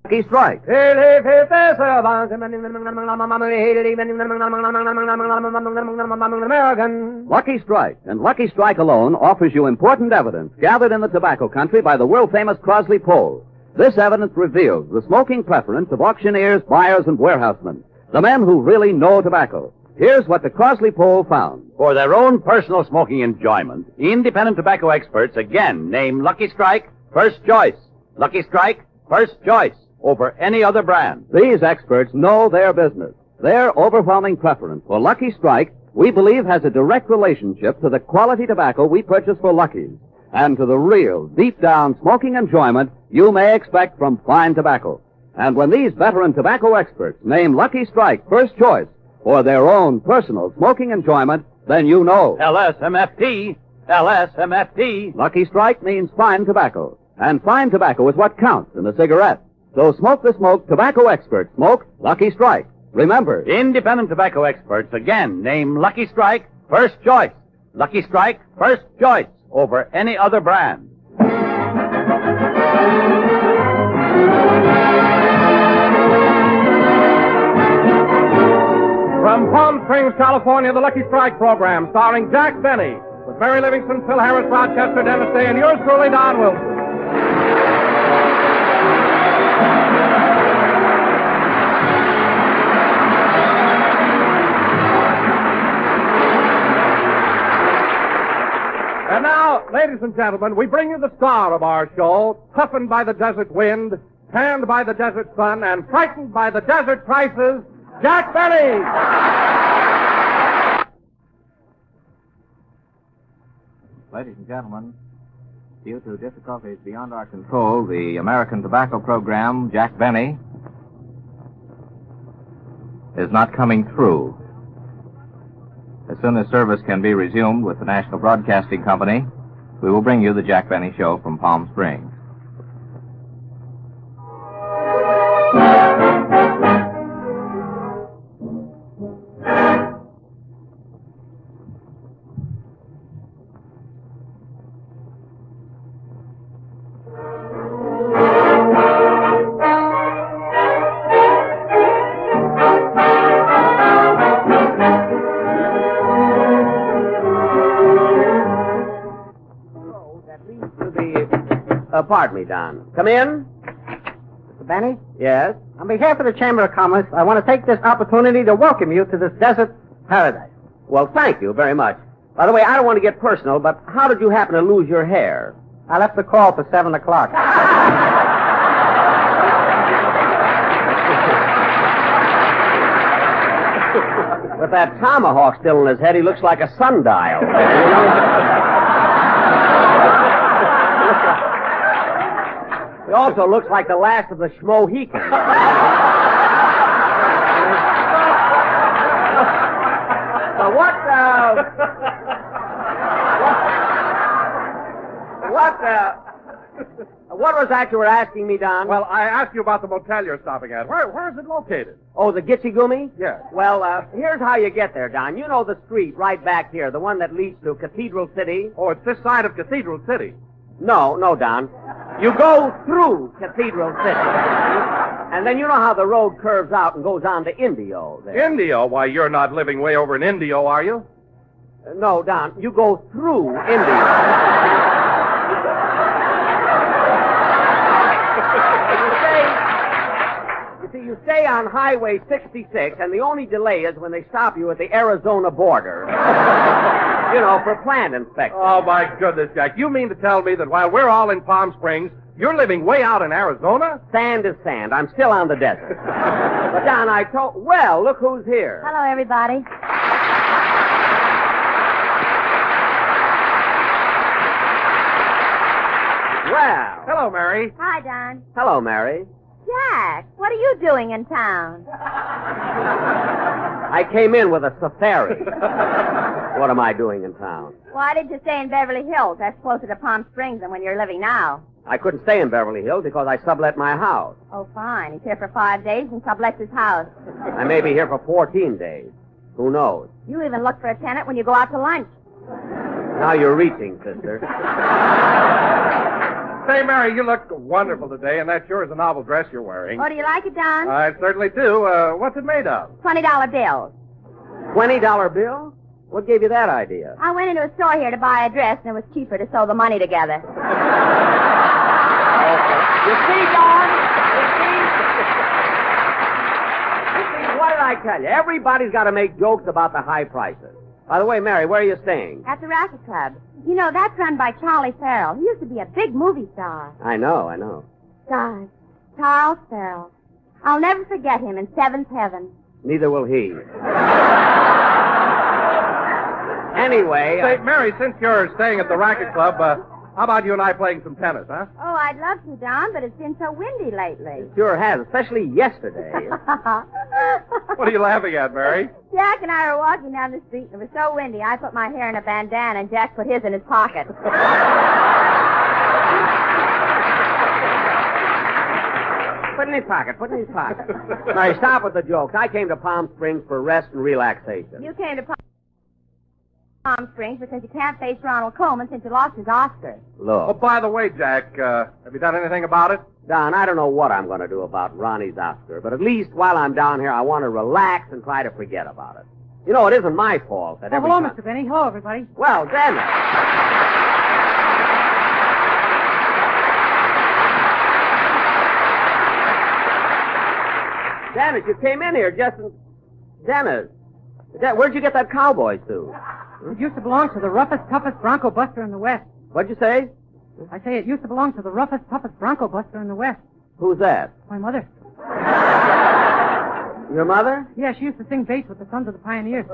Lucky Strike. Lucky Strike, and Lucky Strike alone offers you important evidence gathered in the tobacco country by the world-famous Crosley poll. This evidence reveals the smoking preference of auctioneers, buyers, and warehousemen, the men who really know tobacco. Here's what the Crosley poll found. For their own personal smoking enjoyment, independent tobacco experts again name Lucky Strike first choice. Lucky Strike first choice over any other brand. These experts know their business. Their overwhelming preference for Lucky Strike, we believe, has a direct relationship to the quality tobacco we purchase for Lucky's and to the real, deep-down smoking enjoyment you may expect from fine tobacco. And when these veteran tobacco experts name Lucky Strike first choice for their own personal smoking enjoyment, then you know. LSMFT. LSMFT. Lucky Strike means fine tobacco. And fine tobacco is what counts in a cigarette. So smoke the smoke tobacco experts smoke Lucky Strike. Remember, independent tobacco experts again name Lucky Strike first choice. Lucky Strike first choice over any other brand. From Palm Springs, California, the Lucky Strike program, starring Jack Benny, with Mary Livingston, Phil Harris, Rochester, Dennis Day, and yours truly, Don Wilson. And now, ladies and gentlemen, we bring you the star of our show, toughened by the desert wind, tanned by the desert sun, and frightened by the desert prices, Jack Benny! Ladies and gentlemen, due to difficulties beyond our control, the American tobacco program, Jack Benny, is not coming through. As soon as service can be resumed with the National Broadcasting Company, we will bring you the Jack Benny Show from Palm Springs. Pardon me, Don. Come in. Mr. Benny? Yes? On behalf of the Chamber of Commerce, I want to take this opportunity to welcome you to this desert paradise. Well, thank you very much. By the way, I don't want to get personal, but how did you happen to lose your hair? I left the call for 7 o'clock. With that tomahawk still in his head, he looks like a sundial. You know? He also looks like the last of the Schmohicans. So what was that you were asking me, Don? Well, I asked you about the motel you're stopping at. Where is it located? Oh, the Gitsy Gumi? Yes. Well, here's how you get there, Don. You know the street right back here, the one that leads to Cathedral City? Oh, it's this side of Cathedral City. No, Don. You go through Cathedral City. And then you know how the road curves out and goes on to Indio there. Indio? Why, you're not living way over in Indio, are you? No, Don. You go through Indio. You stay on Highway 66, and the only delay is when they stop you at the Arizona border. You know, for plant inspection. Oh, my goodness, Jack. You mean to tell me that while we're all in Palm Springs, you're living way out in Arizona? Sand is sand. I'm still on the desert. But, Don, well, look who's here. Hello, everybody. Well. Hello, Mary. Hi, Don. Hello, Mary. Jack, what are you doing in town? I came in with a safari. What am I doing in town? Why did you stay in Beverly Hills? That's closer to Palm Springs than when you're living now. I couldn't stay in Beverly Hills because I sublet my house. Oh, fine. He's here for 5 days and sublets his house. I may be here for 14 days. Who knows? You even look for a tenant when you go out to lunch. Now you're reaching, sister. Say, Mary, you look wonderful today, and that sure is a novel dress you're wearing. Oh, do you like it, Don? I certainly do. What's it made of? $20 bills. $20 bill? What gave you that idea? I went into a store here to buy a dress, and it was cheaper to sew the money together. You see, Don? You see, what did I tell you? Everybody's got to make jokes about the high prices. By the way, Mary, where are you staying? At the Racquet Club. You know, that's run by Charlie Farrell. He used to be a big movie star. I know. Gosh, Charles Farrell. I'll never forget him in Seventh Heaven. Neither will he. Anyway... Say, Mary, since you're staying at the Racquet Club, how about you and I playing some tennis, huh? Oh, I'd love to, Don, but it's been so windy lately. It sure has, especially yesterday. What are you laughing at, Mary? Jack and I were walking down the street, and it was so windy, I put my hair in a bandana, and Jack put his in his pocket. Put in his pocket. Mary, stop with the jokes. I came to Palm Springs for rest and relaxation. You came to Palm Springs because you can't face Ronald Coleman since you lost his Oscar. Oh, Look, by the way, Jack, have you done anything about it? Don, I don't know what I'm going to do about Ronnie's Oscar, but at least while I'm down here, I want to relax and try to forget about it. You know, it isn't my fault that every hello, time... Mr. Benny. Hello, everybody. Well, Dennis. Dennis, you came in here just... Dennis, where'd you get that cowboy suit? It used to belong to the roughest, toughest Bronco buster in the West. What'd you say? I say it used to belong to the roughest, toughest Bronco buster in the West. Who's that? My mother. Your mother? Yeah, she used to sing bass with the Sons of the Pioneers.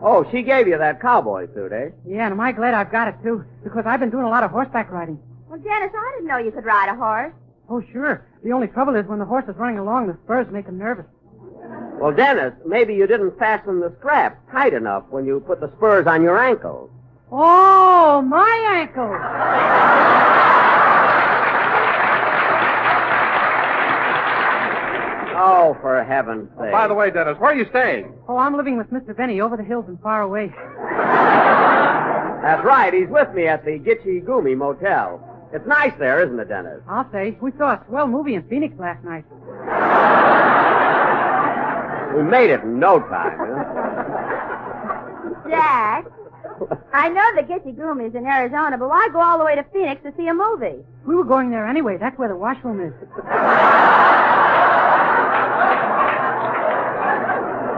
Oh, she gave you that cowboy suit, eh? Yeah, and am I glad I've got it, too, because I've been doing a lot of horseback riding. Well, Dennis, I didn't know you could ride a horse. Oh, sure. The only trouble is when the horse is running along, the spurs make him nervous. Well, Dennis, maybe you didn't fasten the straps tight enough when you put the spurs on your ankles. Oh, my ankle! Oh, for heaven's sake. By the way, Dennis, where are you staying? Oh, I'm living with Mr. Benny over the hills and far away. That's right. He's with me at the Gitchy Goomy Motel. It's nice there, isn't it, Dennis? I'll say. We saw a swell movie in Phoenix last night. We made it in no time, huh? Jack, I know the Gitchy Goomy's in Arizona, but why go all the way to Phoenix to see a movie? We were going there anyway. That's where the washroom is.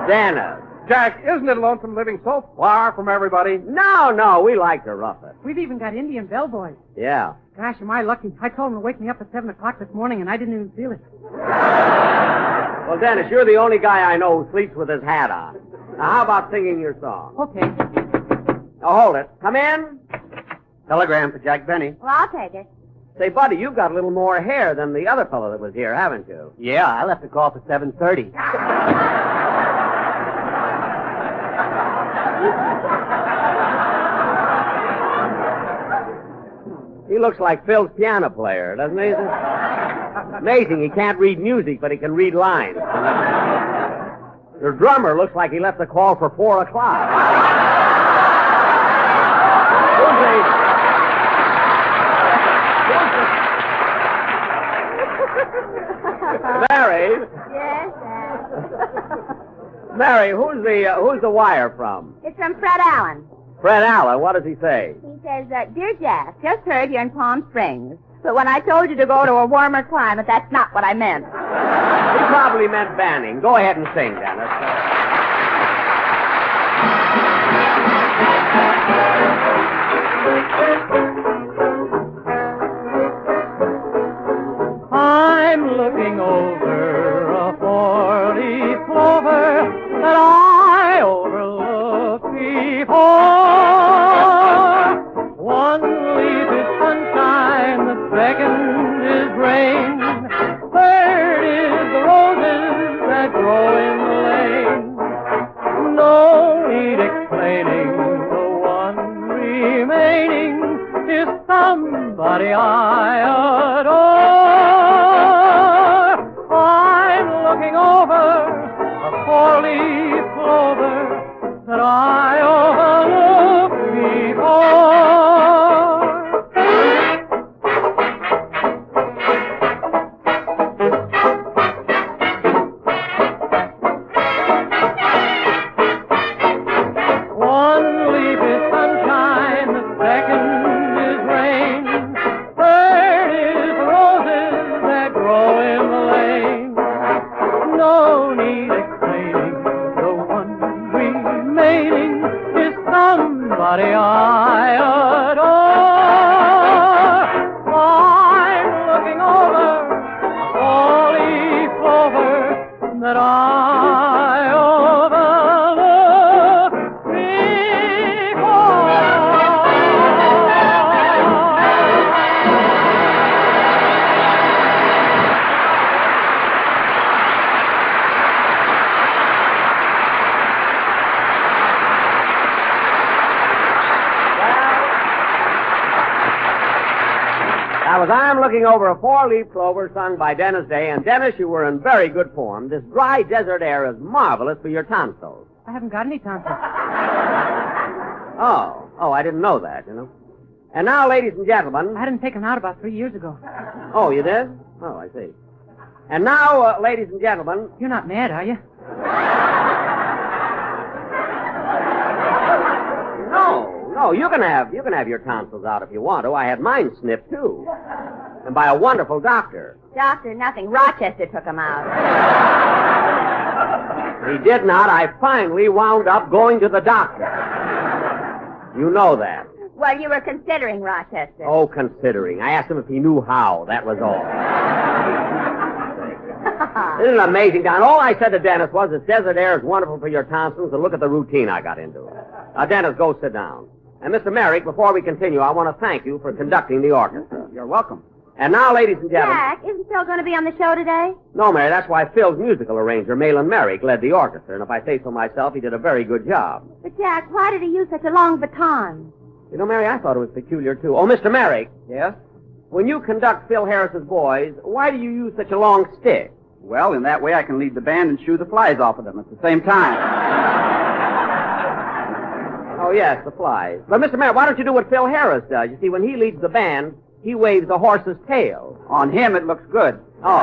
Dennis. Jack, isn't it lonesome living so far from everybody? No, we like to rough it. We've even got Indian bellboys. Yeah. Gosh, am I lucky. I told him to wake me up at 7 o'clock this morning, and I didn't even feel it. Well, Dennis, you're the only guy I know who sleeps with his hat on. Now, how about singing your song? Okay. Now, hold it. Come in. Telegram for Jack Benny. Well, I'll take it. Say, buddy, you've got a little more hair than the other fellow that was here, haven't you? Yeah, I left the call for 7:30. He looks like Phil's piano player, doesn't he? Amazing, he can't read music, but he can read lines. Your drummer looks like he left the call for 4 o'clock. Mary. Yes, Dad. Mary, who's the wire from? It's from Fred Allen. Fred Allen. What does he say? He says, Dear Jack, just heard you're in Palm Springs. But when I told you to go to a warmer climate, that's not what I meant. He probably meant Banning. Go ahead and sing, Dennis. I'm looking over a 4-leaf clover that I overlooked before. One leaf is sunshine, the second is rain. Third is the roses that grow in the lane. No need explaining, the one remaining is somebody I adore. I'm looking over a 4-leaf clover that I overlooked before. somebody I adore. I'm looking over a four-leaf clover that I overlooked before. That was I'm Looking Over a Four-Leaf Clover, sung by Dennis Day. And Dennis, you were in very good form. This dry desert air is marvelous for your tonsils. I haven't got any tonsils. Oh, I didn't know that, you know. And now, ladies and gentlemen... I had them taken out about 3 years ago. Oh, you did? Oh, I see. And now, ladies and gentlemen... You're not mad, are you? No, you can have your tonsils out if you want to. I had mine snipped, too. And by a wonderful doctor. Doctor, nothing. Rochester took him out. He did not. I finally wound up going to the doctor. You know that. Well, you were considering Rochester. Oh, considering. I asked him if he knew how. That was all. Isn't it amazing, Don? All I said to Dennis was, this desert air is wonderful for your tonsils, and look at the routine I got into. Now, Dennis, go sit down. And, Mr. Merrick, before we continue, I want to thank you for conducting the orchestra. You're welcome. And now, ladies and gentlemen... Jack, isn't Phil going to be on the show today? No, Mary, that's why Phil's musical arranger, Malin Merrick, led the orchestra. And if I say so myself, he did a very good job. But, Jack, why did he use such a long baton? You know, Mary, I thought it was peculiar, too. Oh, Mr. Merrick. Yes? When you conduct Phil Harris's boys, why do you use such a long stick? Well, in that way I can lead the band and shoo the flies off of them at the same time. Oh, yes, the flies. But, Mr. Merrick, why don't you do what Phil Harris does? You see, when he leads the band, he waves the horse's tail. On him, it looks good. Oh.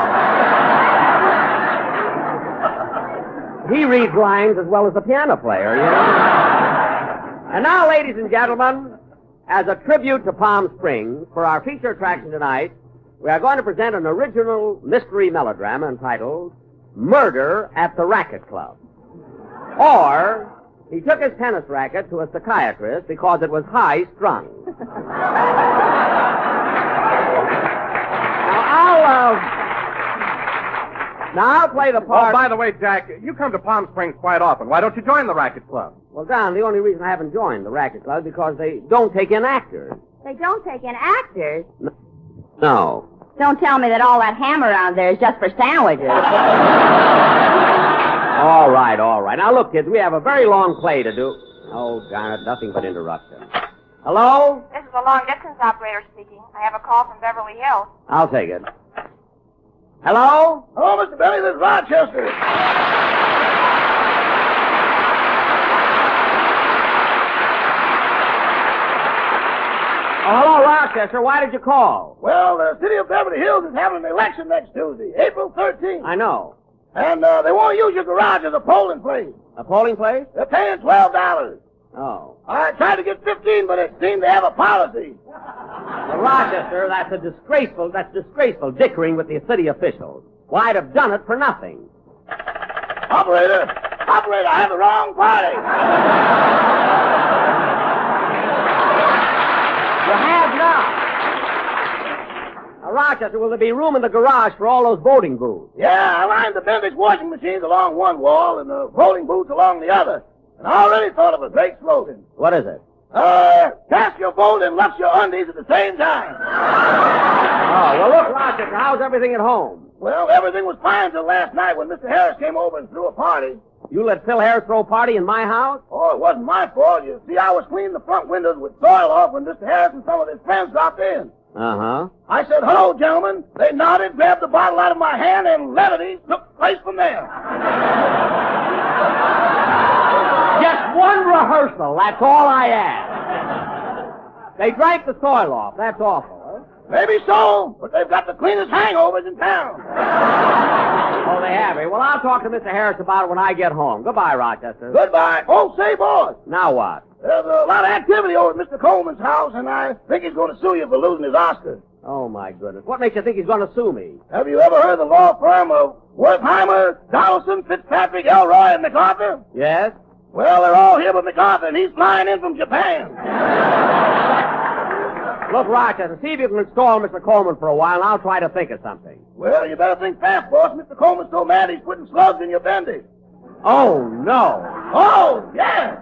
He reads lines as well as the piano player, you know. And now, ladies and gentlemen, as a tribute to Palm Springs, for our feature attraction tonight, we are going to present an original mystery melodrama entitled Murder at the Racquet Club. Or, he took his tennis racket to a psychiatrist because it was high-strung. Now, I'll play the part... Oh, by the way, Jack, you come to Palm Springs quite often. Why don't you join the Racket Club? Well, Don, the only reason I haven't joined the Racket Club is because they don't take in actors. They don't take in actors. No. Don't tell me that all that ham around there is just for sandwiches. All right. Now, look, kids, we have a very long play to do. Oh, darn it, nothing but interruption. Hello? This is a long-distance operator speaking. I have a call from Beverly Hills. I'll take it. Hello? Hello, Mr. Benny. This is Rochester. Oh, hello, Rochester. Why did you call? Well, the city of Beverly Hills is having an election next Tuesday, April 13th. I know. And they want to use your garage as a polling place. A polling place? They're paying $12. Oh. I tried to get 15, but it seemed to have a policy. Well, Rochester, that's disgraceful dickering with the city officials. Well, I'd have done it for nothing. Operator, I have the wrong party. You have not. Now, Rochester, will there be room in the garage for all those voting booths? Yeah, I lined the Bendix washing machines along one wall and the voting booths along the other. And I already thought of a great slogan. What is it? Cast your vote and lux your undies at the same time. Oh, well, look, Rochester, how's everything at home? Well, everything was fine till last night when Mr. Harris came over and threw a party. You let Phil Harris throw a party in my house? Oh, it wasn't my fault. You see, I was cleaning the front windows with soil off when Mr. Harris and some of his friends dropped in. Uh-huh. I said, hello, gentlemen. They nodded, grabbed the bottle out of my hand, and levity took place from there. Just one rehearsal, that's all I ask. They drank the soil off, that's awful. Maybe so, but they've got the cleanest hangovers in town. Oh, they have, eh? Well, I'll talk to Mr. Harris about it when I get home. Goodbye, Rochester. Goodbye. Oh, say, boss. Now what? There's a lot of activity over at Mr. Coleman's house, and I think he's going to sue you for losing his Oscar. Oh, my goodness. What makes you think he's going to sue me? Have you ever heard of the law firm of Wertheimer, Donaldson, Fitzpatrick, Elroy, and MacArthur? Yes? Well, they're all here but MacArthur, and he's flying in from Japan. Look, Rochester, see if you can install Mr. Coleman for a while, and I'll try to think of something. Well, you better think fast, boss. Mr. Coleman's so mad he's putting slugs in your bendy. Oh, no. Oh, yeah.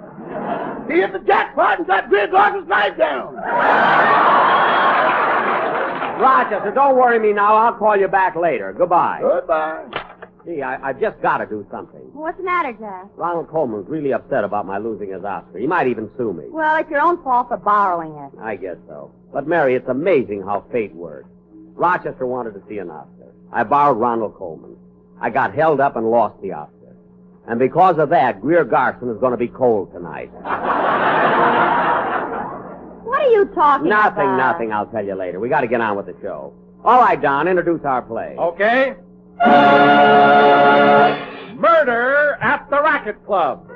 He hit the jackpot and got Greer Gardner's knife down. Rochester, don't worry me now. I'll call you back later. Goodbye. Goodbye. Gee, I've just got to do something. What's the matter, Jack? Ronald Coleman's really upset about my losing his Oscar. He might even sue me. Well, it's your own fault for borrowing it. I guess so. But, Mary, it's amazing how fate works. Rochester wanted to see an Oscar. I borrowed Ronald Coleman. I got held up and lost the Oscar. And because of that, Greer Garson is going to be cold tonight. What are you talking about? Nothing. I'll tell you later. We got to get on with the show. All right, Don, introduce our play. Okay. Murder at the Racquet Club.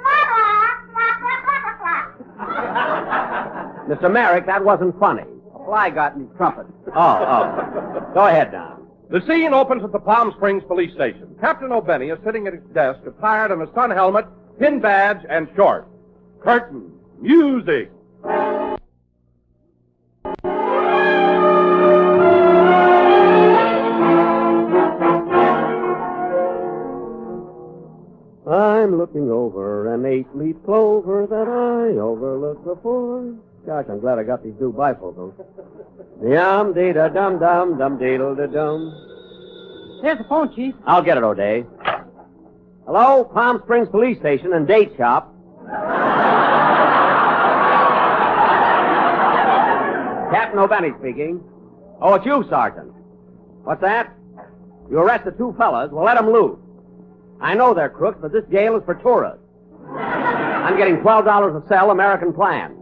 Mr. Merrick, that wasn't funny. Well, I got in trumpet. Oh. Go ahead, Don. The scene opens at the Palm Springs police station. Captain O'Benny is sitting at his desk, attired in a sun helmet, pin badge, and shorts. Curtain. Music. I'm looking over an 8-leaf clover that I overlooked before. Gosh, I'm glad I got these new bifocals. Yum-dee-da-dum-dum, dum-dee-da-dum. There's the phone, Chief. I'll get it, O'Day. Hello, Palm Springs Police Station and Date Shop. Captain O'Benny speaking. Oh, it's you, Sergeant. What's that? You arrested 2 fellas. Well, let them loose. I know they're crooks, but this jail is for tourists. I'm getting $12 a cell, American plan.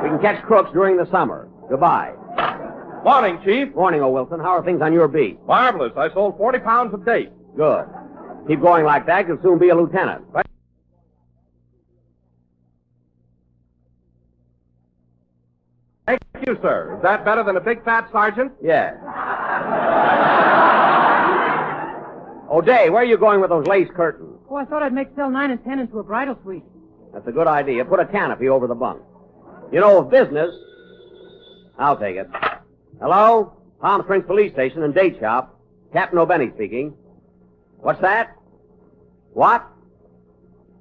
We can catch crooks during the summer. Goodbye. Morning, Chief. Morning, O. Wilson. How are things on your beat? Marvelous. I sold 40 pounds of date. Good. Keep going like that. You'll soon be a lieutenant. Thank you, sir. Is that better than a big fat sergeant? Yeah. O'Day, where are you going with those lace curtains? Oh, I thought I'd make cell 9 and 10 into a bridal suite. That's a good idea. Put a canopy over the bunk. You know of business. I'll take it. Hello? Palm Springs Police Station and Date Shop. Captain O'Benny speaking. What's that? What?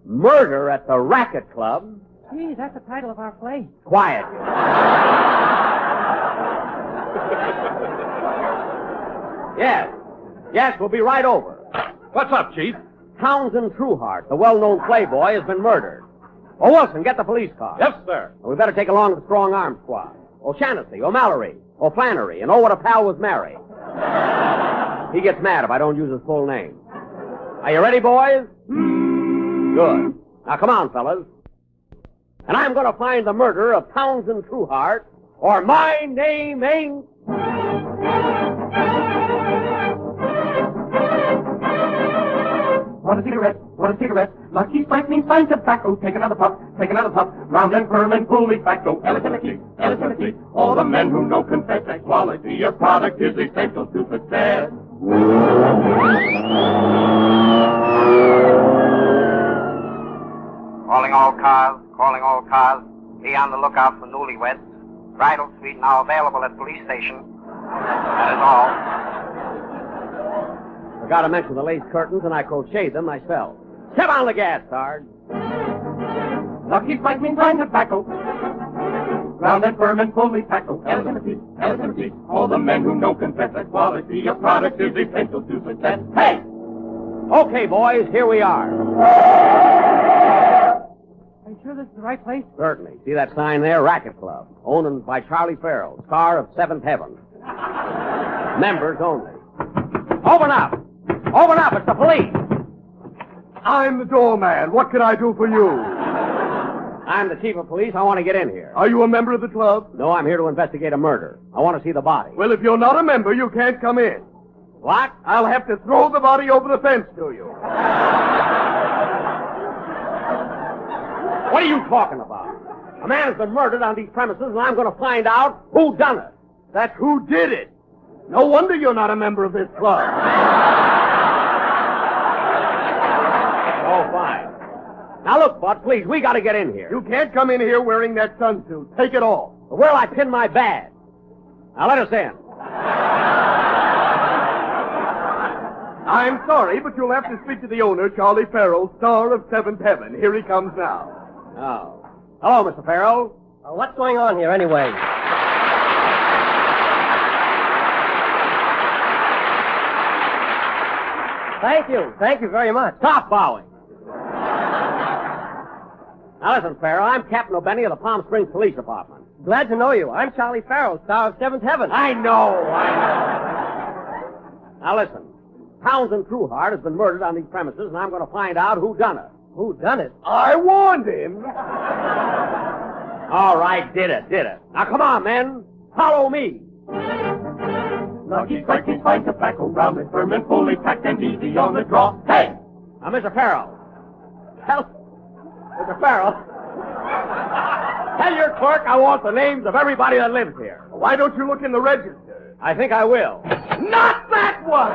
Murder at the Racquet Club? Gee, that's the title of our play. Quiet. Yes, we'll be right over. What's up, Chief? Townsend Trueheart, the well-known playboy, has been murdered. Oh, Wilson, get the police car. Yes, sir. We better take along the strong arm squad. O'Shaughnessy, O'Mallory, O'Flannery, and oh, what a pal was Mary. He gets mad if I don't use his full name. Are you ready, boys? Good. Now, come on, fellas. And I'm going to find the murderer of Townsend Trueheart, or my name ain't... Want a cigarette? Want a cigarette? Lucky Strike means fine tobacco. Take another puff, take another puff. Round and firm and fully facto. Eligibility, eligibility. All the men who know confess that quality your product is essential to success. Calling all cars. Be on the lookout for newlyweds. Bridal suite now available at police station. That is all. Forgot to mention the lace curtains, and I crocheted them myself. Step on the gas, Sarge. Lucky Strike means fine tobacco. Round and firm and fully facto. Eligibility, eligibility. All the men who know confess that quality your product is essential to success. Hey! Okay, boys, here we are. Are you sure this is the right place? Certainly. See that sign there? Racquet Club. Owned by Charlie Farrell, star of Seventh Heaven. Members only. Open up! Open up! It's the police! I'm the doorman. What can I do for you? I'm the chief of police. I want to get in here. Are you a member of the club? No, I'm here to investigate a murder. I want to see the body. Well, if you're not a member, you can't come in. What? I'll have to throw the body over the fence to you. What are you talking about? A man has been murdered on these premises, and I'm going to find out who done it. That's who did it. No wonder you're not a member of this club. Oh, fine. Now, look, Bud, please, we got to get in here. You can't come in here wearing that sunsuit. Take it off. Where'll I pin my badge? Now, let us in. I'm sorry, but you'll have to speak to the owner, Charlie Farrell, star of Seventh Heaven. Here he comes now. Oh. Hello, Mr. Farrell. What's going on here, anyway? Thank you. Thank you very much. Stop bowing. Now, listen, Farrell, I'm Captain O'Benny of the Palm Springs Police Department. Glad to know you. I'm Charlie Farrell, star of Seventh Heaven. I know. Now, listen. Townsend Trueheart has been murdered on these premises, and I'm going to find out who done it. Who done it? I warned him. All right, did it. Now, come on, men. Follow me. Lucky Strike is fine tobacco, round and firm and fully packed and easy on the draw. Hey! Now, Mr. Farrell. Mr. Farrell. Tell your clerk I want the names of everybody that lives here. Why don't you look in the register? I think I will. Not that one!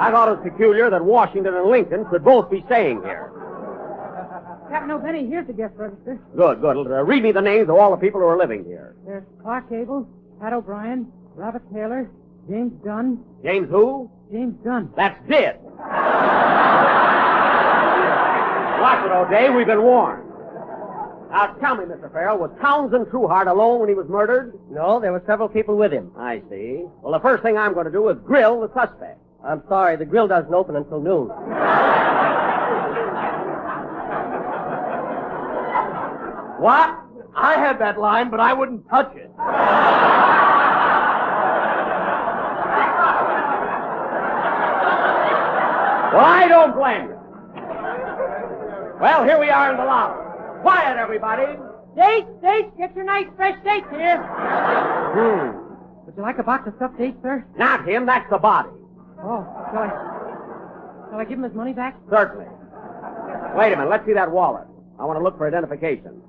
I thought it was peculiar that Washington and Lincoln should both be staying here. Captain O'Benny, here's the guest register. Good. Read me the names of all the people who are living here. There's Clark Gable, Pat O'Brien, Robert Taylor, James Dunn. James who? James Dunn. That's dead. Watch it, O'Day. We've been warned. Now, tell me, Mr. Farrell, was Townsend Trueheart alone when he was murdered? No, there were several people with him. I see. Well, the first thing I'm going to do is grill the suspect. I'm sorry, the grill doesn't open until noon. What? I had that line, but I wouldn't touch it. Well, I don't blame you. Well, here we are in the lobby. Quiet, everybody. Dates, get your nice fresh dates here. Would you like a box of stuffed dates, sir? Not him, that's the body. Oh, shall I give him his money back? Certainly. Wait a minute, let's see that wallet. I want to look for identification.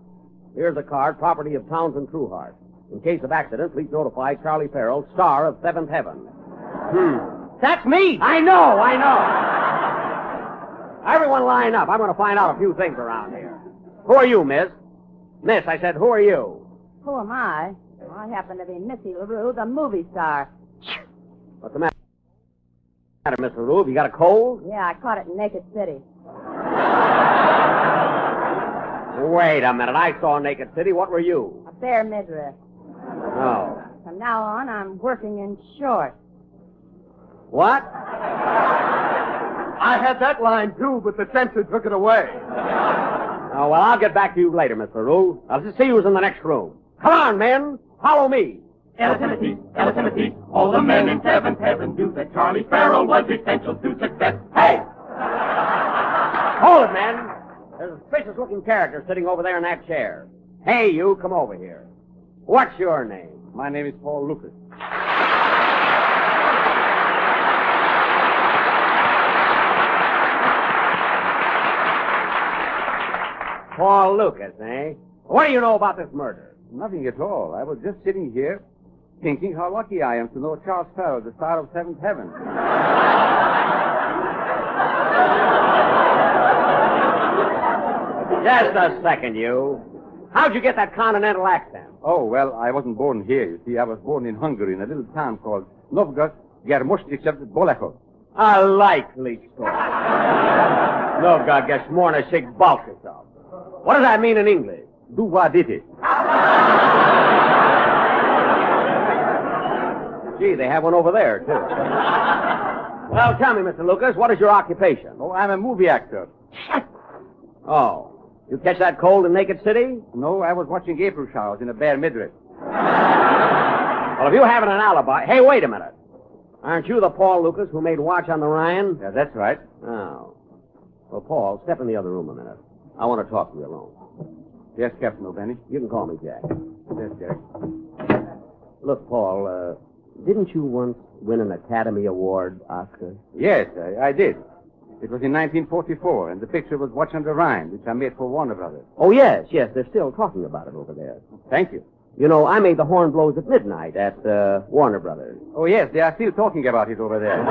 Here's a card, property of Townsend Trueheart. In case of accident, please notify Charlie Farrell, star of Seventh Heaven. That's me! I know. Everyone line up. I'm going to find out a few things around here. Who are you, miss? Miss, I said, who are you? Who am I? Well, I happen to be Missy LaRue, the movie star. What's the matter, Miss LaRue? Have you got a cold? Yeah, I caught it in Naked City. Wait a minute. I saw Naked City. What were you? A bare midriff. Oh. From now on, I'm working in shorts. What? I had that line, too, but the censor took it away. Oh, well, I'll get back to you later, Miss LaRue. I'll just see who's in the next room. Come on, men. Follow me. Elitimity, all the men in Seventh Heaven do that Charlie Farrell was essential to success. Hey! Hold it, men. There's a suspicious-looking character sitting over there in that chair. Hey, you, come over here. What's your name? My name is Paul Lucas. Paul Lucas, eh? What do you know about this murder? Nothing at all. I was just sitting here thinking how lucky I am to know Charles Farrell, the star of Seventh Heaven. Just a second, you. How'd you get that continental accent? Oh, well, I wasn't born here, you see. I was born in Hungary in a little town called Novgorod Germoshnik-Bolekov. A likely story. Novgorod Germoshnik Bolekov. What does that mean in English? Do what did it? Gee, they have one over there, too. Well, tell me, Mr. Lucas, what is your occupation? Oh, I'm a movie actor. Oh. You catch that cold in Naked City? No, I was watching April showers in a bare midriff. Well, if you haven't an alibi... Hey, wait a minute. Aren't you the Paul Lucas who made Watch on the Rhine? Yeah, that's right. Oh. Well, Paul, step in the other room a minute. I want to talk to you alone. Yes, Captain O'Benny. You can call me Jack. Yes, Jack. Look, Paul, didn't you once win an Academy Award, Oscar? Yes, I did. It was in 1944, and the picture was Watch on the Rhine, which I made for Warner Brothers. Oh, yes. They're still talking about it over there. Thank you. You know, I made the horn blows at midnight at Warner Brothers. Oh, yes, they are still talking about it over there.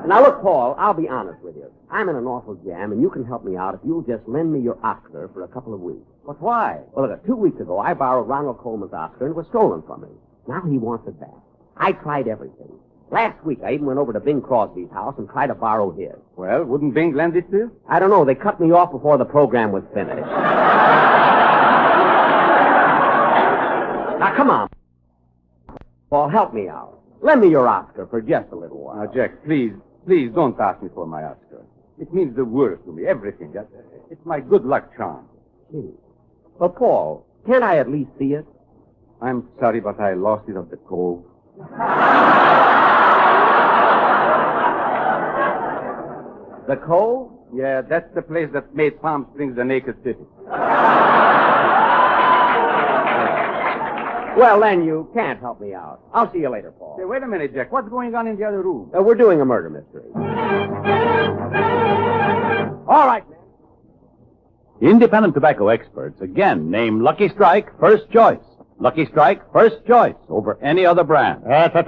Now, look, Paul, I'll be honest with you. I'm in an awful jam, and you can help me out if you'll just lend me your Oscar for a couple of weeks. But why? Well, look, 2 weeks ago, I borrowed Ronald Coleman's Oscar, and it was stolen from me. Now he wants it back. I tried everything. Last week, I even went over to Bing Crosby's house and tried to borrow his. Well, wouldn't Bing lend it to you? I don't know. They cut me off before the program was finished. Now, come on. Paul, help me out. Lend me your Oscar for just a little while. Now, Jack, please don't ask me for my Oscar. It means the world to me, everything. It's my good luck charm. Gee. Well, Paul, can't I at least see it? I'm sorry, but I lost it at the Cove. The Cove? Yeah, that's the place that made Palm Springs the naked city. Well, then you can't help me out. I'll see you later, Paul. Hey, wait a minute, Jack. What's going on in the other room? We're doing a murder mystery. All right, man. Independent tobacco experts again name Lucky Strike first choice. Lucky Strike first choice over any other brand. American.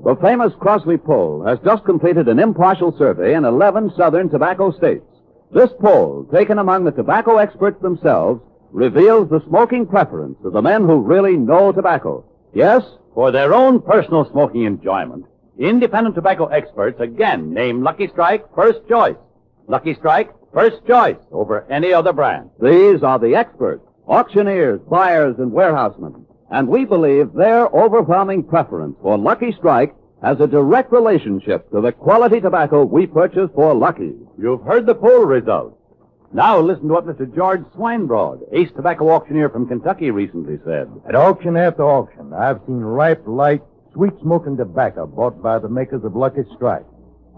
The famous Crosley poll has just completed an impartial survey in 11 southern tobacco states. This poll, taken among the tobacco experts themselves, reveals the smoking preference of the men who really know tobacco. Yes, For their own personal smoking enjoyment, independent tobacco experts again name Lucky Strike first choice. Lucky Strike first choice over any other brand. these are the experts, auctioneers, buyers, and warehousemen. And we believe their overwhelming preference for Lucky Strike has a direct relationship to the quality tobacco we purchase for Lucky. You've heard the poll results. Now listen to what Mr. George Swinebroad, ace tobacco auctioneer from Kentucky, recently said. At auction after auction, I've seen ripe, light, sweet-smoking tobacco bought by the makers of Lucky Strike.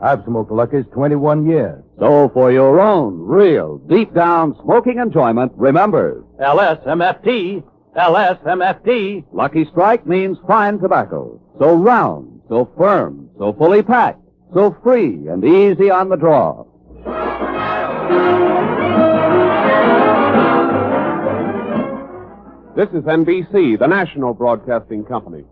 I've smoked Lucky's 21 years. So for your own real, deep-down smoking enjoyment, remember, LSMFT, LSMFT. Lucky Strike means fine tobacco. So round, so firm, so fully packed, so free and easy on the draw. This is NBC, the national broadcasting company.